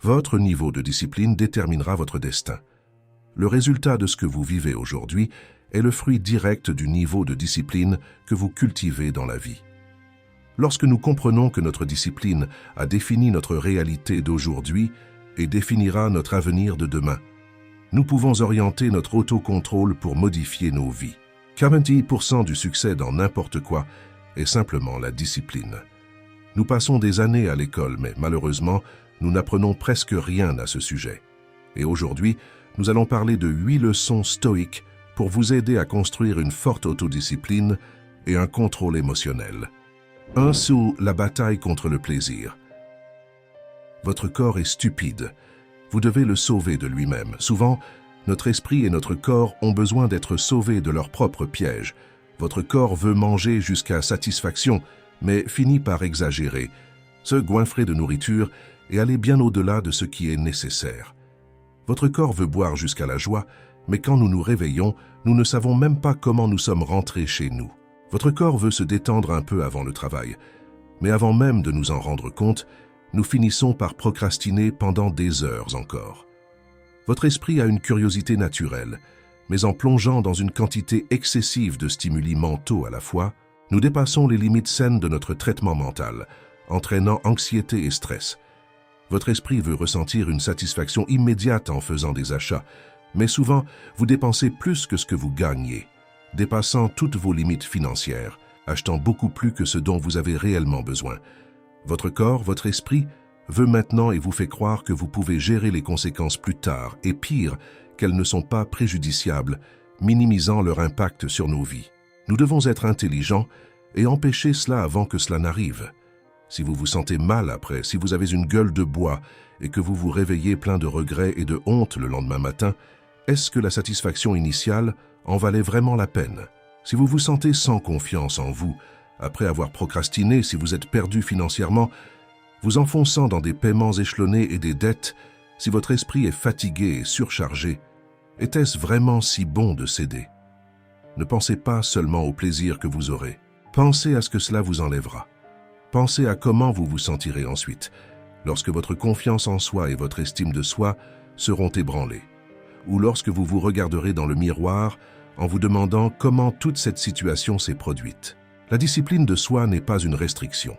Votre niveau de discipline déterminera votre destin. Le résultat de ce que vous vivez aujourd'hui est le fruit direct du niveau de discipline que vous cultivez dans la vie. Lorsque nous comprenons que notre discipline a défini notre réalité d'aujourd'hui et définira notre avenir de demain, nous pouvons orienter notre autocontrôle pour modifier nos vies. 40% du succès dans n'importe quoi est simplement la discipline. Nous passons des années à l'école, mais malheureusement, nous n'apprenons presque rien à ce sujet. Et aujourd'hui, nous allons parler de 8 leçons stoïques pour vous aider à construire une forte autodiscipline et un contrôle émotionnel. 1. Sous la bataille contre le plaisir. Votre corps est stupide. Vous devez le sauver de lui-même. Souvent, notre esprit et notre corps ont besoin d'être sauvés de leur propre piège. Votre corps veut manger jusqu'à satisfaction, mais finit par exagérer, se goinfrer de nourriture et aller bien au-delà de ce qui est nécessaire. Votre corps veut boire jusqu'à la joie, mais quand nous nous réveillons, nous ne savons même pas comment nous sommes rentrés chez nous. Votre corps veut se détendre un peu avant le travail, mais avant même de nous en rendre compte, nous finissons par procrastiner pendant des heures encore. Votre esprit a une curiosité naturelle, mais en plongeant dans une quantité excessive de stimuli mentaux à la fois, nous dépassons les limites saines de notre traitement mental, entraînant anxiété et stress. Votre esprit veut ressentir une satisfaction immédiate en faisant des achats, mais souvent, vous dépensez plus que ce que vous gagnez, dépassant toutes vos limites financières, achetant beaucoup plus que ce dont vous avez réellement besoin. Votre corps, votre esprit, veut maintenant et vous fait croire que vous pouvez gérer les conséquences plus tard, et pire, qu'elles ne sont pas préjudiciables, minimisant leur impact sur nos vies. Nous devons être intelligents et empêcher cela avant que cela n'arrive. Si vous vous sentez mal après, si vous avez une gueule de bois et que vous vous réveillez plein de regrets et de honte le lendemain matin, est-ce que la satisfaction initiale en valait vraiment la peine? Si vous vous sentez sans confiance en vous, après avoir procrastiné, si vous êtes perdu financièrement, vous enfonçant dans des paiements échelonnés et des dettes, si votre esprit est fatigué et surchargé, était-ce vraiment si bon de céder? Ne pensez pas seulement au plaisir que vous aurez. Pensez à ce que cela vous enlèvera. Pensez à comment vous vous sentirez ensuite, lorsque votre confiance en soi et votre estime de soi seront ébranlées, ou lorsque vous vous regarderez dans le miroir en vous demandant comment toute cette situation s'est produite. La discipline de soi n'est pas une restriction.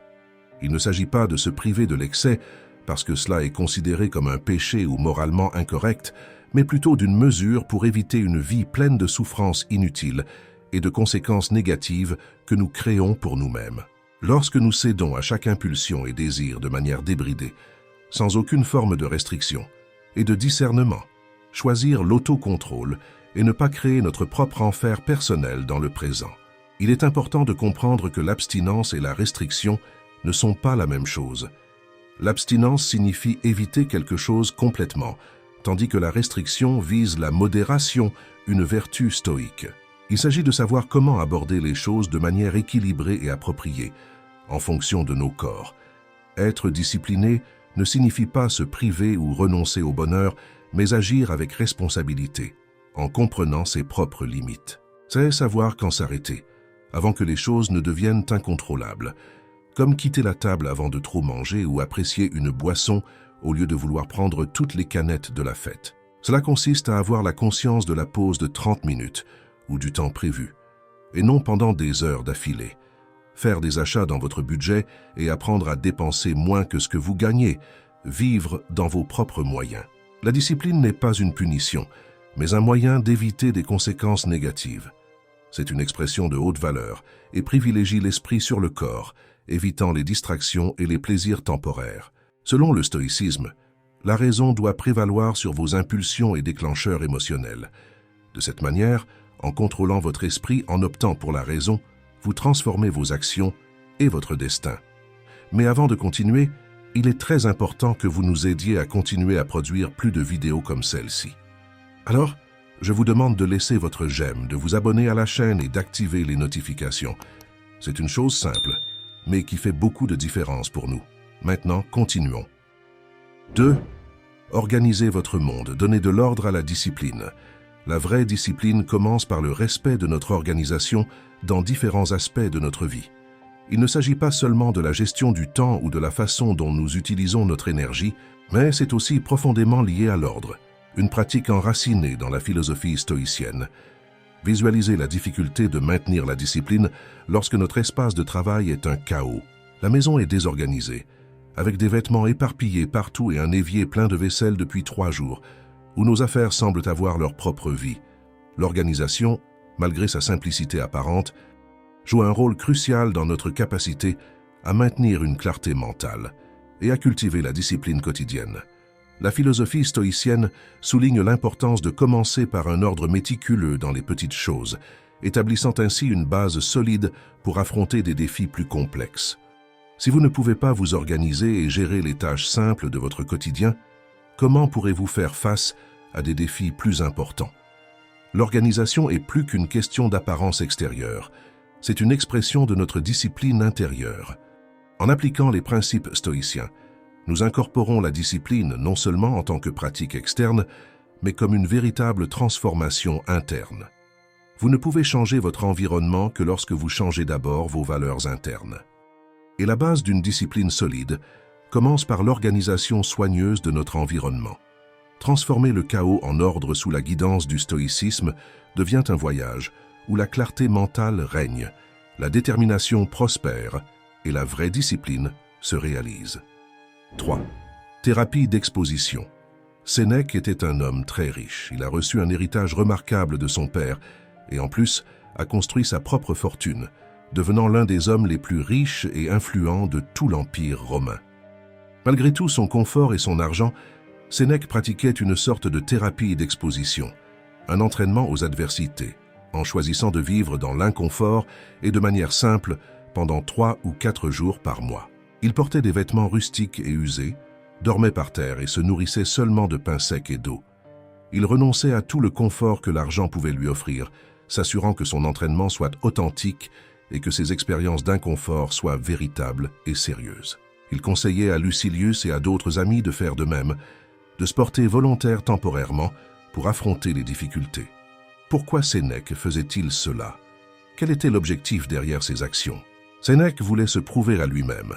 Il ne s'agit pas de se priver de l'excès parce que cela est considéré comme un péché ou moralement incorrect, mais plutôt d'une mesure pour éviter une vie pleine de souffrances inutiles et de conséquences négatives que nous créons pour nous-mêmes. Lorsque nous cédons à chaque impulsion et désir de manière débridée, sans aucune forme de restriction et de discernement, choisir l'autocontrôle et ne pas créer notre propre enfer personnel dans le présent. Il est important de comprendre que l'abstinence et la restriction ne sont pas la même chose. L'abstinence signifie éviter quelque chose complètement, tandis que la restriction vise la modération, une vertu stoïque. Il s'agit de savoir comment aborder les choses de manière équilibrée et appropriée, en fonction de nos corps. Être discipliné ne signifie pas se priver ou renoncer au bonheur, mais agir avec responsabilité, en comprenant ses propres limites. C'est savoir quand s'arrêter, avant que les choses ne deviennent incontrôlables, comme quitter la table avant de trop manger ou apprécier une boisson au lieu de vouloir prendre toutes les canettes de la fête. Cela consiste à avoir la conscience de la pause de 30 minutes ou du temps prévu, et non pendant des heures d'affilée. Faire des achats dans votre budget et apprendre à dépenser moins que ce que vous gagnez, vivre dans vos propres moyens. La discipline n'est pas une punition, mais un moyen d'éviter des conséquences négatives. C'est une expression de haute valeur et privilégie l'esprit sur le corps, évitant les distractions et les plaisirs temporaires. Selon le stoïcisme, la raison doit prévaloir sur vos impulsions et déclencheurs émotionnels. De cette manière, en contrôlant votre esprit en optant pour la raison, vous transformez vos actions et votre destin. Mais avant de continuer, il est très important que vous nous aidiez à continuer à produire plus de vidéos comme celle-ci. Alors, je vous demande de laisser votre j'aime, de vous abonner à la chaîne et d'activer les notifications. C'est une chose simple, mais qui fait beaucoup de différence pour nous. Maintenant, continuons. 2. Organisez votre monde, donnez de l'ordre à la discipline. La vraie discipline commence par le respect de notre organisation dans différents aspects de notre vie. Il ne s'agit pas seulement de la gestion du temps ou de la façon dont nous utilisons notre énergie, mais c'est aussi profondément lié à l'ordre, une pratique enracinée dans la philosophie stoïcienne. Visualisez la difficulté de maintenir la discipline lorsque notre espace de travail est un chaos. La maison est désorganisée, avec des vêtements éparpillés partout et un évier plein de vaisselle depuis 3 jours, où nos affaires semblent avoir leur propre vie. L'organisation, malgré sa simplicité apparente, joue un rôle crucial dans notre capacité à maintenir une clarté mentale et à cultiver la discipline quotidienne. La philosophie stoïcienne souligne l'importance de commencer par un ordre méticuleux dans les petites choses, établissant ainsi une base solide pour affronter des défis plus complexes. Si vous ne pouvez pas vous organiser et gérer les tâches simples de votre quotidien, comment pourrez-vous faire face à des défis plus importants? L'organisation est plus qu'une question d'apparence extérieure, c'est une expression de notre discipline intérieure. En appliquant les principes stoïciens, nous incorporons la discipline non seulement en tant que pratique externe, mais comme une véritable transformation interne. Vous ne pouvez changer votre environnement que lorsque vous changez d'abord vos valeurs internes. Et la base d'une discipline solide commence par l'organisation soigneuse de notre environnement. Transformer le chaos en ordre sous la guidance du stoïcisme devient un voyage où la clarté mentale règne, la détermination prospère et la vraie discipline se réalise. 3. Thérapie d'exposition. Sénèque était un homme très riche. Il a reçu un héritage remarquable de son père et en plus a construit sa propre fortune, devenant l'un des hommes les plus riches et influents de tout l'Empire romain. Malgré tout son confort et son argent, Sénèque pratiquait une sorte de thérapie d'exposition, un entraînement aux adversités, en choisissant de vivre dans l'inconfort et de manière simple pendant 3 ou 4 jours par mois. Il portait des vêtements rustiques et usés, dormait par terre et se nourrissait seulement de pain sec et d'eau. Il renonçait à tout le confort que l'argent pouvait lui offrir, s'assurant que son entraînement soit authentique et que ses expériences d'inconfort soient véritables et sérieuses. Il conseillait à Lucilius et à d'autres amis de faire de même, de se porter volontaire temporairement pour affronter les difficultés. Pourquoi Sénèque faisait-il cela? Quel était l'objectif derrière ses actions? Sénèque voulait se prouver à lui-même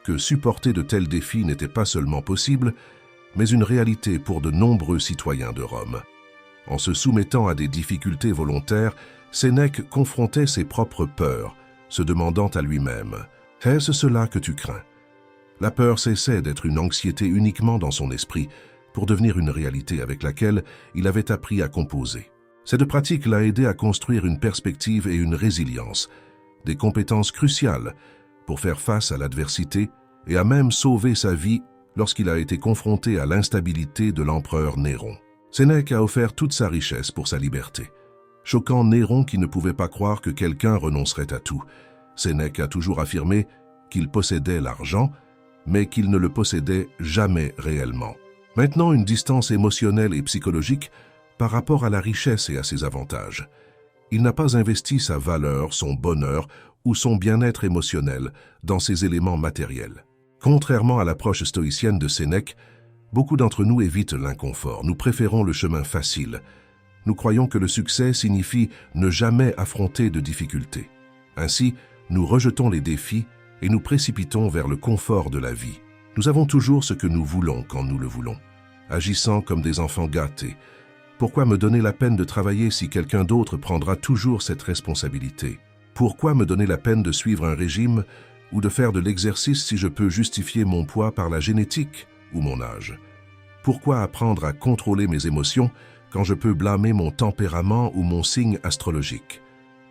que supporter de tels défis n'était pas seulement possible, mais une réalité pour de nombreux citoyens de Rome. En se soumettant à des difficultés volontaires, Sénèque confrontait ses propres peurs, se demandant à lui-même « Est-ce cela que tu crains ?» La peur cessait d'être une anxiété uniquement dans son esprit pour devenir une réalité avec laquelle il avait appris à composer. Cette pratique l'a aidé à construire une perspective et une résilience, des compétences cruciales pour faire face à l'adversité et à même sauver sa vie lorsqu'il a été confronté à l'instabilité de l'empereur Néron. Sénèque a offert toute sa richesse pour sa liberté, choquant Néron qui ne pouvait pas croire que quelqu'un renoncerait à tout. Sénèque a toujours affirmé qu'il possédait l'argent, mais qu'il ne le possédait jamais réellement. Maintenant, une distance émotionnelle et psychologique par rapport à la richesse et à ses avantages. Il n'a pas investi sa valeur, son bonheur ou son bien-être émotionnel dans ces éléments matériels. Contrairement à l'approche stoïcienne de Sénèque, beaucoup d'entre nous évitent l'inconfort. Nous préférons le chemin facile. Nous croyons que le succès signifie ne jamais affronter de difficultés. Ainsi, nous rejetons les défis et nous précipitons vers le confort de la vie. Nous avons toujours ce que nous voulons quand nous le voulons, agissant comme des enfants gâtés. Pourquoi me donner la peine de travailler si quelqu'un d'autre prendra toujours cette responsabilité? Pourquoi me donner la peine de suivre un régime ou de faire de l'exercice si je peux justifier mon poids par la génétique ou mon âge? Pourquoi apprendre à contrôler mes émotions quand je peux blâmer mon tempérament ou mon signe astrologique?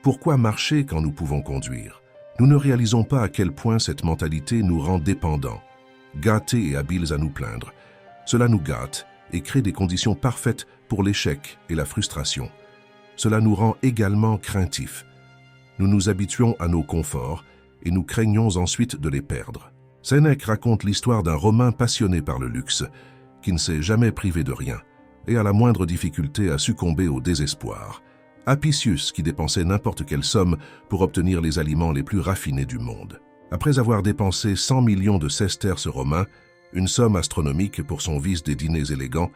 Pourquoi marcher quand nous pouvons conduire? Nous ne réalisons pas à quel point cette mentalité nous rend dépendants, gâtés et habiles à nous plaindre. Cela nous gâte et crée des conditions parfaites pour l'échec et la frustration. Cela nous rend également craintifs. Nous nous habituons à nos conforts et nous craignons ensuite de les perdre. Sénèque raconte l'histoire d'un Romain passionné par le luxe, qui ne s'est jamais privé de rien, et à la moindre difficulté a succombé au désespoir. Apicius, qui dépensait n'importe quelle somme pour obtenir les aliments les plus raffinés du monde. Après avoir dépensé 100 millions de sesterces romains, une somme astronomique pour son vice des dîners élégants,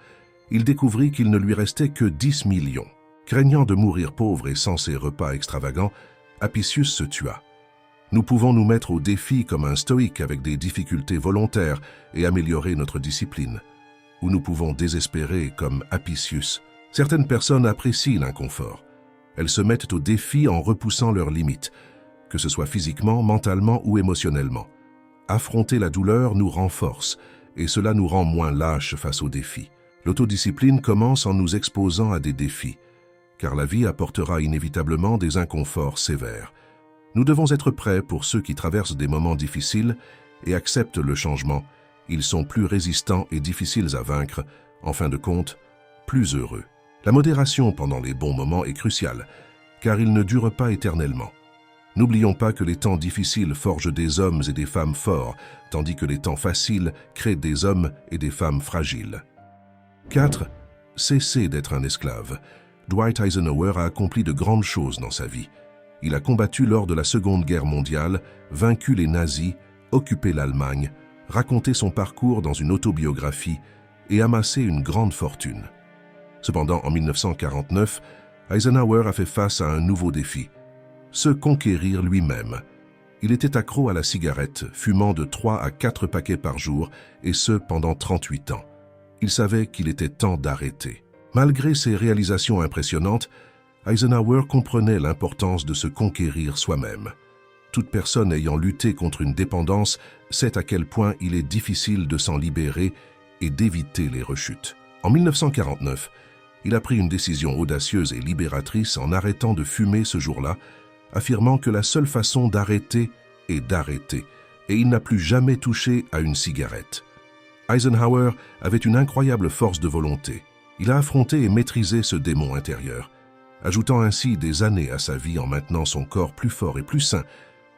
il découvrit qu'il ne lui restait que 10 millions. Craignant de mourir pauvre et sans ses repas extravagants, Apicius se tua. Nous pouvons nous mettre au défi comme un stoïque avec des difficultés volontaires et améliorer notre discipline. Ou nous pouvons désespérer comme Apicius. Certaines personnes apprécient l'inconfort. Elles se mettent au défi en repoussant leurs limites, que ce soit physiquement, mentalement ou émotionnellement. Affronter la douleur nous renforce et cela nous rend moins lâches face aux défis. L'autodiscipline commence en nous exposant à des défis, car la vie apportera inévitablement des inconforts sévères. Nous devons être prêts pour ceux qui traversent des moments difficiles et acceptent le changement. Ils sont plus résistants et difficiles à vaincre, en fin de compte, plus heureux. La modération pendant les bons moments est cruciale, car ils ne durent pas éternellement. N'oublions pas que les temps difficiles forgent des hommes et des femmes forts, tandis que les temps faciles créent des hommes et des femmes fragiles. 4. Cessez d'être un esclave. Dwight Eisenhower a accompli de grandes choses dans sa vie. Il a combattu lors de la Seconde Guerre mondiale, vaincu les nazis, occupé l'Allemagne, raconté son parcours dans une autobiographie et amassé une grande fortune. Cependant, en 1949, Eisenhower a fait face à un nouveau défi, se conquérir lui-même. Il était accro à la cigarette, fumant de 3 à 4 paquets par jour, et ce pendant 38 ans. Il savait qu'il était temps d'arrêter. Malgré ses réalisations impressionnantes, Eisenhower comprenait l'importance de se conquérir soi-même. Toute personne ayant lutté contre une dépendance sait à quel point il est difficile de s'en libérer et d'éviter les rechutes. En 1949, il a pris une décision audacieuse et libératrice en arrêtant de fumer ce jour-là, affirmant que la seule façon d'arrêter est d'arrêter, et il n'a plus jamais touché à une cigarette. Eisenhower avait une incroyable force de volonté. Il a affronté et maîtrisé ce démon intérieur, ajoutant ainsi des années à sa vie en maintenant son corps plus fort et plus sain,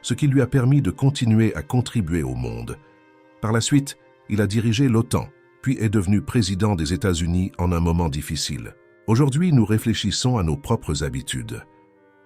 ce qui lui a permis de continuer à contribuer au monde. Par la suite, il a dirigé l'OTAN, puis est devenu président des États-Unis en un moment difficile. Aujourd'hui, nous réfléchissons à nos propres habitudes.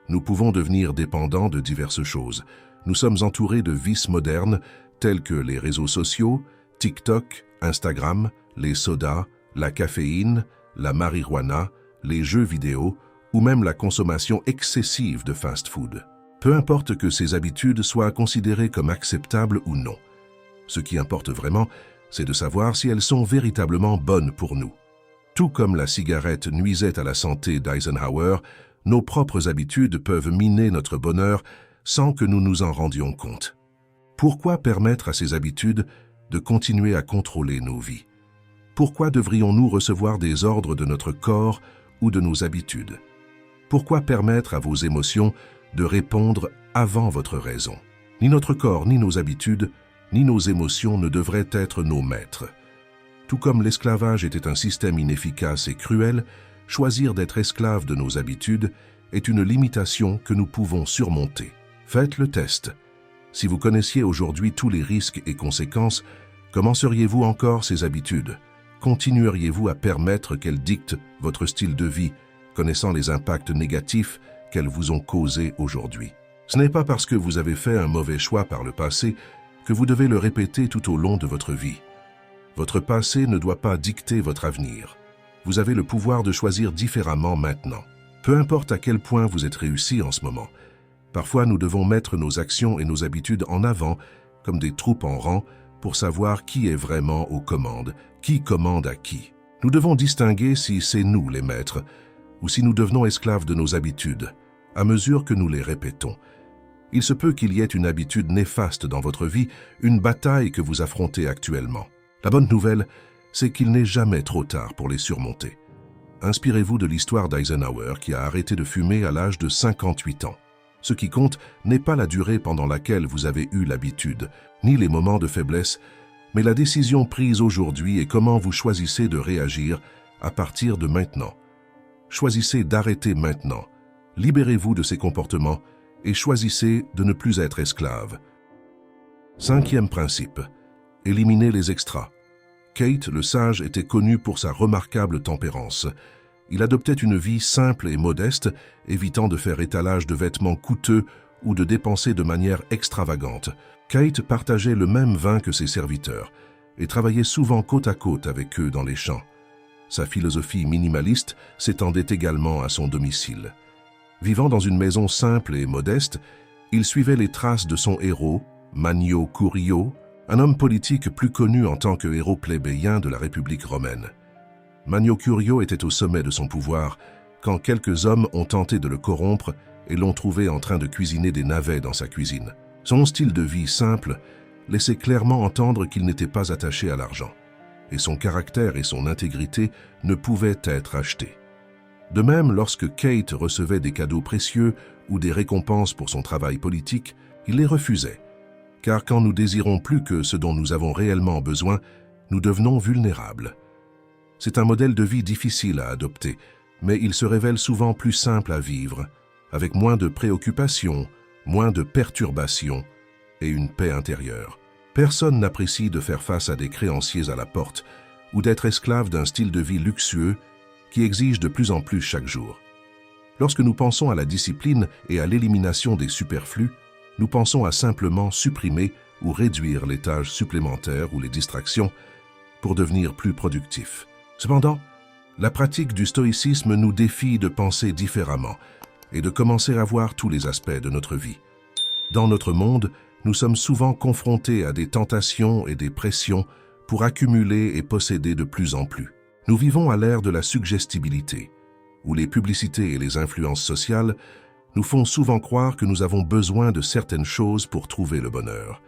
Nous pouvons devenir dépendants de diverses choses. Nous sommes entourés de vices modernes tels que les réseaux sociaux, TikTok, Instagram, les sodas, la caféine, la marijuana, les jeux vidéo ou même la consommation excessive de fast-food. Peu importe que ces habitudes soient considérées comme acceptables ou non. Ce qui importe vraiment, c'est de savoir si elles sont véritablement bonnes pour nous. Tout comme la cigarette nuisait à la santé d'Eisenhower, nos propres habitudes peuvent miner notre bonheur sans que nous nous en rendions compte. Pourquoi permettre à ces habitudes de continuer à contrôler nos vies? Pourquoi devrions-nous recevoir des ordres de notre corps ou de nos habitudes? Pourquoi permettre à vos émotions de répondre avant votre raison? Ni notre corps, ni nos habitudes, ni nos émotions ne devraient être nos maîtres. Tout comme l'esclavage était un système inefficace et cruel, choisir d'être esclave de nos habitudes est une limitation que nous pouvons surmonter. Faites le test. Si vous connaissiez aujourd'hui tous les risques et conséquences, comment seriez-vous encore ces habitudes? Continueriez-vous à permettre qu'elles dictent votre style de vie, connaissant les impacts négatifs qu'elles vous ont causés aujourd'hui? Ce n'est pas parce que vous avez fait un mauvais choix par le passé que vous devez le répéter tout au long de votre vie. Votre passé ne doit pas dicter votre avenir. Vous avez le pouvoir de choisir différemment maintenant. Peu importe à quel point vous êtes réussi en ce moment. Parfois, nous devons mettre nos actions et nos habitudes en avant, comme des troupes en rang, pour savoir qui est vraiment aux commandes, qui commande à qui. Nous devons distinguer si c'est nous les maîtres, ou si nous devenons esclaves de nos habitudes, à mesure que nous les répétons. Il se peut qu'il y ait une habitude néfaste dans votre vie, une bataille que vous affrontez actuellement. La bonne nouvelle, c'est qu'il n'est jamais trop tard pour les surmonter. Inspirez-vous de l'histoire d'Eisenhower qui a arrêté de fumer à l'âge de 58 ans. Ce qui compte n'est pas la durée pendant laquelle vous avez eu l'habitude, ni les moments de faiblesse, mais la décision prise aujourd'hui et comment vous choisissez de réagir à partir de maintenant. Choisissez d'arrêter maintenant. Libérez-vous de ces comportements et choisissez de ne plus être esclave. 5e principe. Éliminez les extras. Kate, le sage, était connu pour sa remarquable tempérance. Il adoptait une vie simple et modeste, évitant de faire étalage de vêtements coûteux ou de dépenser de manière extravagante. Kate partageait le même vin que ses serviteurs et travaillait souvent côte à côte avec eux dans les champs. Sa philosophie minimaliste s'étendait également à son domicile. Vivant dans une maison simple et modeste, Il suivait les traces de son héros, Manio Curio, un homme politique plus connu en tant que héros plébéien de la République romaine. Manio Curio était au sommet de son pouvoir quand quelques hommes ont tenté de le corrompre et l'ont trouvé en train de cuisiner des navets dans sa cuisine. Son style de vie simple laissait clairement entendre qu'il n'était pas attaché à l'argent, et son caractère et son intégrité ne pouvaient être achetés. De même, lorsque Kate recevait des cadeaux précieux ou des récompenses pour son travail politique, il les refusait, car quand nous désirons plus que ce dont nous avons réellement besoin, nous devenons vulnérables. C'est un modèle de vie difficile à adopter, mais il se révèle souvent plus simple à vivre, avec moins de préoccupations, moins de perturbations et une paix intérieure. Personne n'apprécie de faire face à des créanciers à la porte ou d'être esclave d'un style de vie luxueux qui exige de plus en plus chaque jour. Lorsque nous pensons à la discipline et à l'élimination des superflus, nous pensons à simplement supprimer ou réduire les tâches supplémentaires ou les distractions pour devenir plus productifs. Cependant, la pratique du stoïcisme nous défie de penser différemment et de commencer à voir tous les aspects de notre vie. Dans notre monde, nous sommes souvent confrontés à des tentations et des pressions pour accumuler et posséder de plus en plus. Nous vivons à l'ère de la suggestibilité, où les publicités et les influences sociales nous font souvent croire que nous avons besoin de certaines choses pour trouver le bonheur.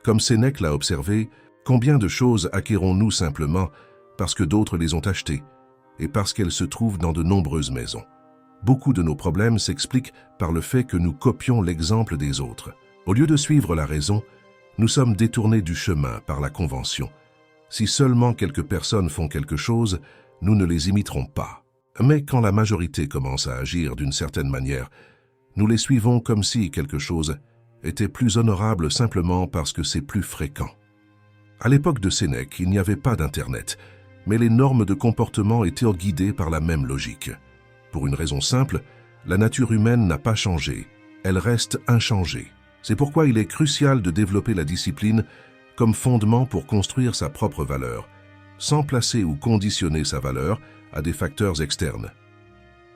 Comme Sénèque l'a observé, combien de choses acquérons-nous simplement parce que d'autres les ont achetées et parce qu'elles se trouvent dans de nombreuses maisons. Beaucoup de nos problèmes s'expliquent par le fait que nous copions l'exemple des autres. Au lieu de suivre la raison, nous sommes détournés du chemin par la convention. Si seulement quelques personnes font quelque chose, nous ne les imiterons pas. Mais quand la majorité commence à agir d'une certaine manière, nous les suivons comme si quelque chose était plus honorable simplement parce que c'est plus fréquent. À l'époque de Sénèque, il n'y avait pas d'Internet, mais les normes de comportement étaient guidées par la même logique. Pour une raison simple, la nature humaine n'a pas changé, elle reste inchangée. C'est pourquoi il est crucial de développer la discipline comme fondement pour construire sa propre valeur, sans placer ou conditionner sa valeur à des facteurs externes.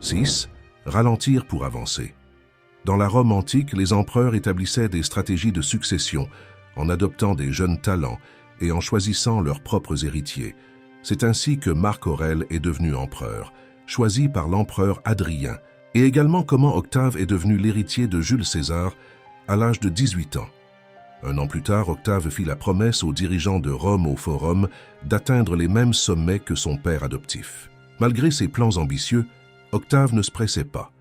6. Ralentir pour avancer. Dans la Rome antique, les empereurs établissaient des stratégies de succession en adoptant des jeunes talents et en choisissant leurs propres héritiers. C'est ainsi que Marc Aurèle est devenu empereur, choisi par l'empereur Hadrien, et également comment Octave est devenu l'héritier de Jules César à l'âge de 18 ans. Un an plus tard, Octave fit la promesse aux dirigeants de Rome au Forum d'atteindre les mêmes sommets que son père adoptif. Malgré ses plans ambitieux, Octave ne se pressait pas.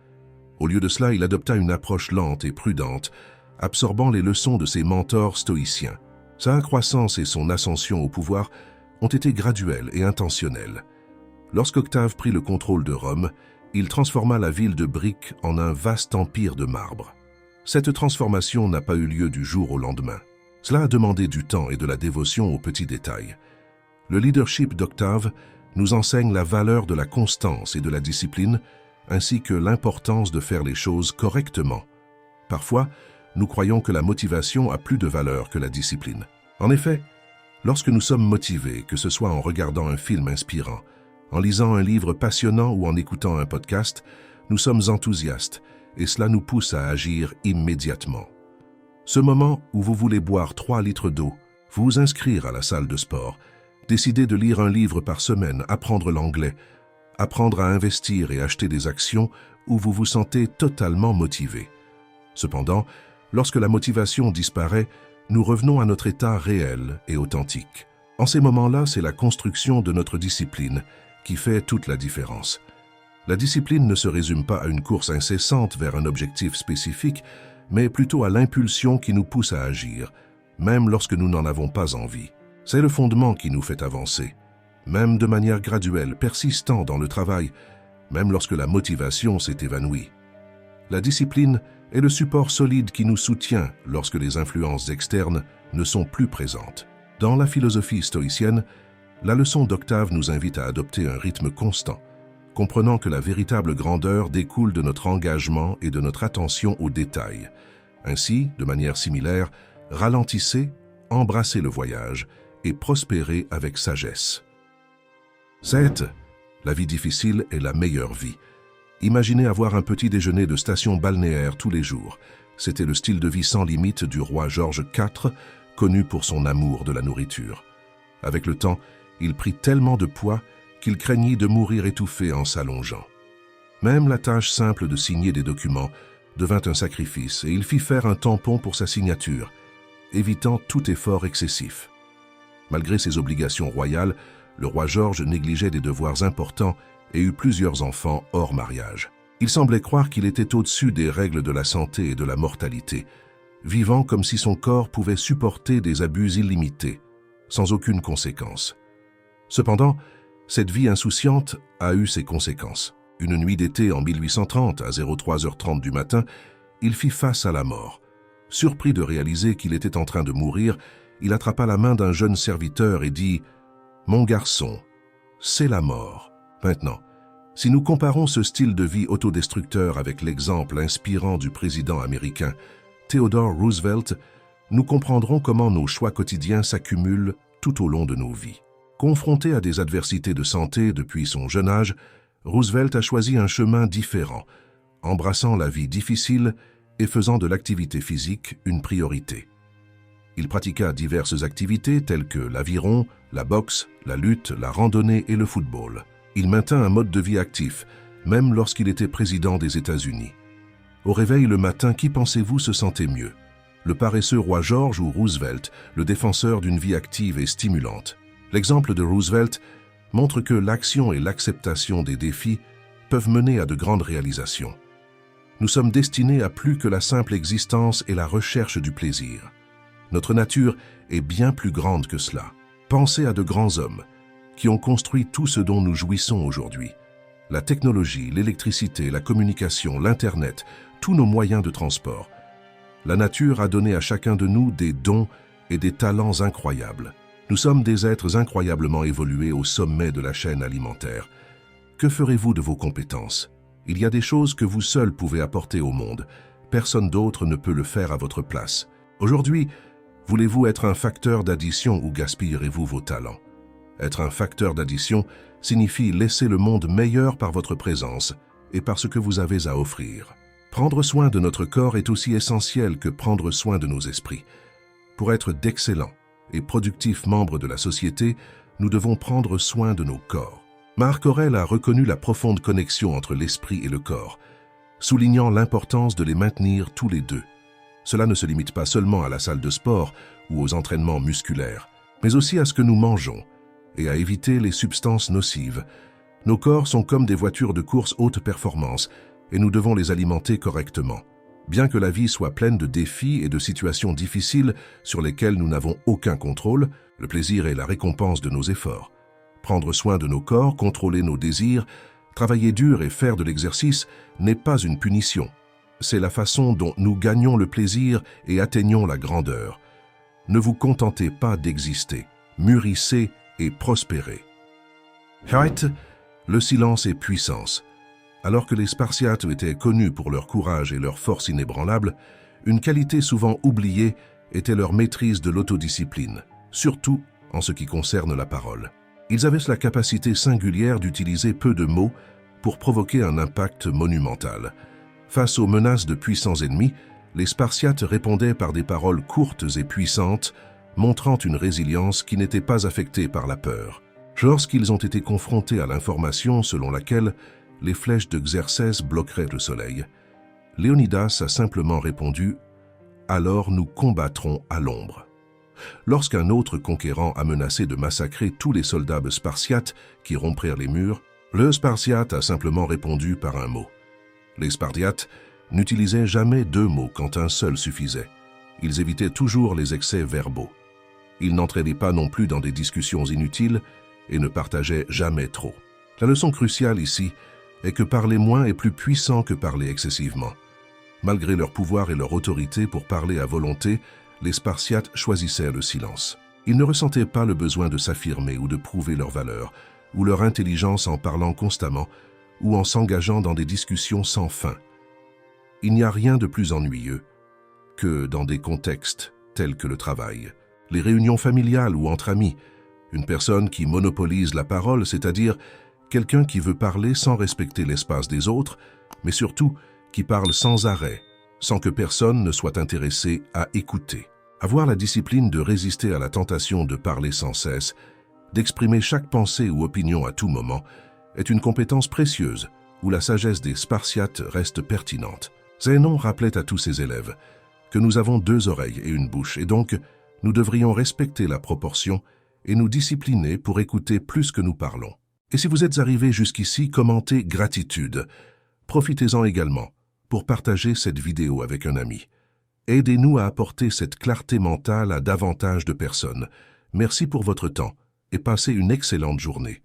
Au lieu de cela, il adopta une approche lente et prudente, absorbant les leçons de ses mentors stoïciens. Sa croissance et son ascension au pouvoir ont été graduelles et intentionnelles. Lorsqu'Octave prit le contrôle de Rome, il transforma la ville de briques en un vaste empire de marbre. Cette transformation n'a pas eu lieu du jour au lendemain. Cela a demandé du temps et de la dévotion aux petits détails. Le leadership d'Octave nous enseigne la valeur de la constance et de la discipline, ainsi que l'importance de faire les choses correctement. Parfois, nous croyons que la motivation a plus de valeur que la discipline. En effet, lorsque nous sommes motivés, que ce soit en regardant un film inspirant, en lisant un livre passionnant ou en écoutant un podcast, nous sommes enthousiastes et cela nous pousse à agir immédiatement. Ce moment où vous voulez boire 3 litres d'eau, vous inscrire à la salle de sport, décider de lire un livre par semaine, apprendre l'anglais, apprendre à investir et acheter des actions où vous vous sentez totalement motivé. Cependant, lorsque la motivation disparaît, nous revenons à notre état réel et authentique. En ces moments-là, c'est la construction de notre discipline qui fait toute la différence. La discipline ne se résume pas à une course incessante vers un objectif spécifique, mais plutôt à l'impulsion qui nous pousse à agir, même lorsque nous n'en avons pas envie. C'est le fondement qui nous fait avancer, même de manière graduelle, persistant dans le travail, même lorsque la motivation s'est évanouie. La discipline est le support solide qui nous soutient lorsque les influences externes ne sont plus présentes. Dans la philosophie stoïcienne, la leçon d'Octave nous invite à adopter un rythme constant, comprenant que la véritable grandeur découle de notre engagement et de notre attention aux détails. Ainsi, de manière similaire, ralentissez, embrassez le voyage et prospérez avec sagesse. 7. La vie difficile est la meilleure vie. Imaginez avoir un petit déjeuner de station balnéaire tous les jours. C'était le style de vie sans limite du roi George IV, connu pour son amour de la nourriture. Avec le temps, il prit tellement de poids qu'il craignit de mourir étouffé en s'allongeant. Même la tâche simple de signer des documents devint un sacrifice et il fit faire un tampon pour sa signature, évitant tout effort excessif. Malgré ses obligations royales, le roi George négligeait des devoirs importants et eut plusieurs enfants hors mariage. Il semblait croire qu'il était au-dessus des règles de la santé et de la mortalité, vivant comme si son corps pouvait supporter des abus illimités, sans aucune conséquence. Cependant, cette vie insouciante a eu ses conséquences. Une nuit d'été en 1830, à 03h30 du matin, il fit face à la mort. Surpris de réaliser qu'il était en train de mourir, il attrapa la main d'un jeune serviteur et dit « Mon garçon, c'est la mort. » Maintenant, si nous comparons ce style de vie autodestructeur avec l'exemple inspirant du président américain Theodore Roosevelt, nous comprendrons comment nos choix quotidiens s'accumulent tout au long de nos vies. Confronté à des adversités de santé depuis son jeune âge, Roosevelt a choisi un chemin différent, embrassant la vie difficile et faisant de l'activité physique une priorité. Il pratiqua diverses activités telles que l'aviron, la boxe, la lutte, la randonnée et le football. Il maintint un mode de vie actif, même lorsqu'il était président des États-Unis. Au réveil le matin, qui pensez-vous se sentait mieux? Le paresseux roi George ou Roosevelt, le défenseur d'une vie active et stimulante? L'exemple de Roosevelt montre que l'action et l'acceptation des défis peuvent mener à de grandes réalisations. Nous sommes destinés à plus que la simple existence et la recherche du plaisir. Notre nature est bien plus grande que cela. Pensez à de grands hommes qui ont construit tout ce dont nous jouissons aujourd'hui. La technologie, l'électricité, la communication, l'Internet, tous nos moyens de transport. La nature a donné à chacun de nous des dons et des talents incroyables. Nous sommes des êtres incroyablement évolués au sommet de la chaîne alimentaire. Que ferez-vous de vos compétences? Il y a des choses que vous seuls pouvez apporter au monde. Personne d'autre ne peut le faire à votre place. Aujourd'hui, voulez-vous être un facteur d'addition ou gaspillerez-vous vos talents? Être un facteur d'addition signifie laisser le monde meilleur par votre présence et par ce que vous avez à offrir. Prendre soin de notre corps est aussi essentiel que prendre soin de nos esprits. Pour être d'excellents et productifs membres de la société, nous devons prendre soin de nos corps. Marc Aurèle a reconnu la profonde connexion entre l'esprit et le corps, soulignant l'importance de les maintenir tous les deux. Cela ne se limite pas seulement à la salle de sport ou aux entraînements musculaires, mais aussi à ce que nous mangeons et à éviter les substances nocives. Nos corps sont comme des voitures de course haute performance et nous devons les alimenter correctement. Bien que la vie soit pleine de défis et de situations difficiles sur lesquelles nous n'avons aucun contrôle, le plaisir est la récompense de nos efforts. Prendre soin de nos corps, contrôler nos désirs, travailler dur et faire de l'exercice n'est pas une punition. C'est la façon dont nous gagnons le plaisir et atteignons la grandeur. Ne vous contentez pas d'exister, mûrissez et prospérez. Height, le silence et puissance. Alors que les Spartiates étaient connus pour leur courage et leur force inébranlable, une qualité souvent oubliée était leur maîtrise de l'autodiscipline, surtout en ce qui concerne la parole. Ils avaient la capacité singulière d'utiliser peu de mots pour provoquer un impact monumental. Face aux menaces de puissants ennemis, les Spartiates répondaient par des paroles courtes et puissantes, montrant une résilience qui n'était pas affectée par la peur. Lorsqu'ils ont été confrontés à l'information selon laquelle les flèches de Xerxès bloqueraient le soleil, Léonidas a simplement répondu « Alors nous combattrons à l'ombre ». Lorsqu'un autre conquérant a menacé de massacrer tous les soldats spartiates qui romprirent les murs, le Spartiate a simplement répondu par un mot. Les Spartiates n'utilisaient jamais deux mots quand un seul suffisait. Ils évitaient toujours les excès verbaux. Ils n'entraînaient pas non plus dans des discussions inutiles et ne partageaient jamais trop. La leçon cruciale ici est que parler moins est plus puissant que parler excessivement. Malgré leur pouvoir et leur autorité pour parler à volonté, les Spartiates choisissaient le silence. Ils ne ressentaient pas le besoin de s'affirmer ou de prouver leur valeur, ou leur intelligence en parlant constamment, ou en s'engageant dans des discussions sans fin. Il n'y a rien de plus ennuyeux que dans des contextes tels que le travail, les réunions familiales ou entre amis, une personne qui monopolise la parole, c'est-à-dire Quelqu'un qui veut parler sans respecter l'espace des autres, mais surtout qui parle sans arrêt, sans que personne ne soit intéressé à écouter. Avoir la discipline de résister à la tentation de parler sans cesse, d'exprimer chaque pensée ou opinion à tout moment, est une compétence précieuse où la sagesse des Spartiates reste pertinente. Zénon rappelait à tous ses élèves que nous avons 2 oreilles et une bouche, et donc nous devrions respecter la proportion et nous discipliner pour écouter plus que nous parlons. Et si vous êtes arrivé jusqu'ici, commentez gratitude. Profitez-en également pour partager cette vidéo avec un ami. Aidez-nous à apporter cette clarté mentale à davantage de personnes. Merci pour votre temps et passez une excellente journée.